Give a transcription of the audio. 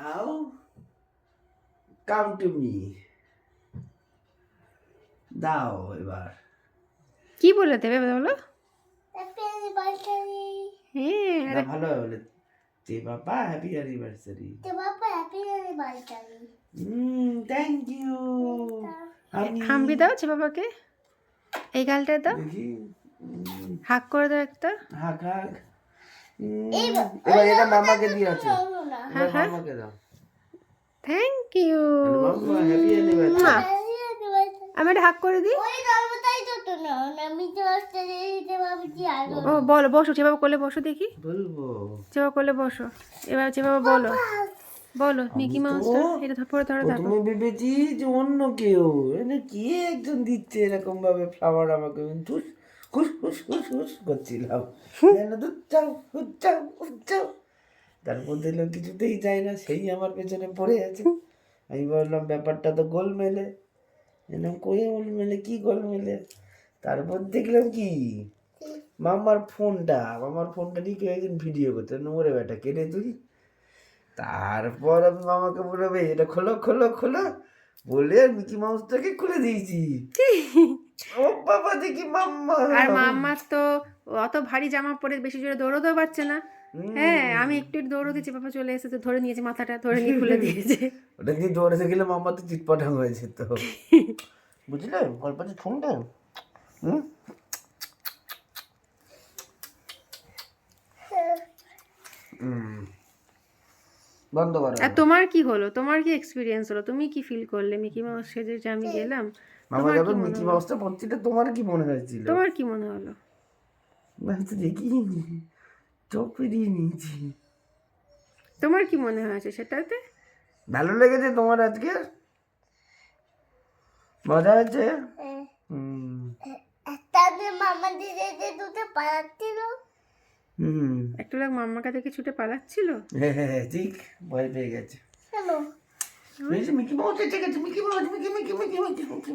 Now come to me, দাও এবার। কি বলে দেবে বলো? হ্যাঁ, না ভালো বলে তে বাবা হ্যাপি অ্যানিভার্সারি। Thank you. হাম্বি দাও যে বাবাকে, এই গালটা দাও, দেখি হাক করে দাও একটা। হাক হাক। এবার এটা মামাকে দিয়েছে, এবার হ্যাঁ। মামাকে দাও। Thank you. মাম্মা হ্যাপি অ্যানিভার্সারি। আমি একটা হাক করে দিই। ও বলো, বসো যেভাবে করলে বসো দেখি, বলবো যেভাবে করলে বসো। এবার যেভাবে বলো, বলো মিকি মাউসটা এটা পরে ধরো থাকো। প্রথমে ভেবেছি যে অন্য কেউ, মানে কে একজন দিচ্ছে এরকম ভাবে ফ্লাওয়ার আমাকে, ঠুস খুস খুস খুস খুস করছিলাম, যেন দুচ্চাও উচ্চাও উচ্চাও। তারপর দেখলাম কিছুতেই যায় না, সেই আমার পেছনে পড়ে আছে। আমি বললাম ব্যাপারটা তো গোলমেলে, এলাম কই গোলমেলে, কি গোলমেলে। তারপর দেখলাম কি মামার ফোনটা নিয়ে কেউ একজন ভিডিও করতে, নোংরে ব্যাটা কেটে তুই। তারপর আমি মামাকে বললাম এটা খোলো খোলো খোলো বলে মিকি মাউসটাকে খুলে দিয়েছি। ও বাবা দেখি মাম্মা। আর মাম্মার তো অত ভারী জামা পরে বেশি জোরে দৌড়তেও পারছে না। হ্যাঁ, আমি একটু একটু দৌড় দিচ্ছি, বাবা চলে এসেছে, ধরে নিয়েছে, মাথাটা ধরে নিয়ে খুলে দিয়েছে। ওটা দিয়ে দৌড়াতে গেলে মাম্মা তো চিটপটাং হয়েছে তো, বুঝলে গল্পটা শুনলে। হুম বন্ধ করো। আর তোমার কি হলো, তোমার কি এক্সপিরিয়েন্স হলো, তুমি কি ফিল করলে মিকি মাউস সেজে যে আমি গেলাম? মামা যখন মিকি মাউসটা পড়ছিল তোমার কি মনে হয়েছিল? তোমার কি মনে হলো? আমি তো দেখিনি, চোখ ফিরিয়ে নিয়েছি। তোমার কি মনে হয়েছে সেটাতে? ভালো লেগেছে তোমার আজকে? মজা হয়েছে? একটু লোক মাম্মার কাছে কি ছুটে পালাচ্ছিল। হ্যাঁ ঠিক, ভয় পেয়ে গেছে। মিকি মাউস এসে গেছে, Mickey mouse, Mickey Mickey Mickey Mickey Mickey.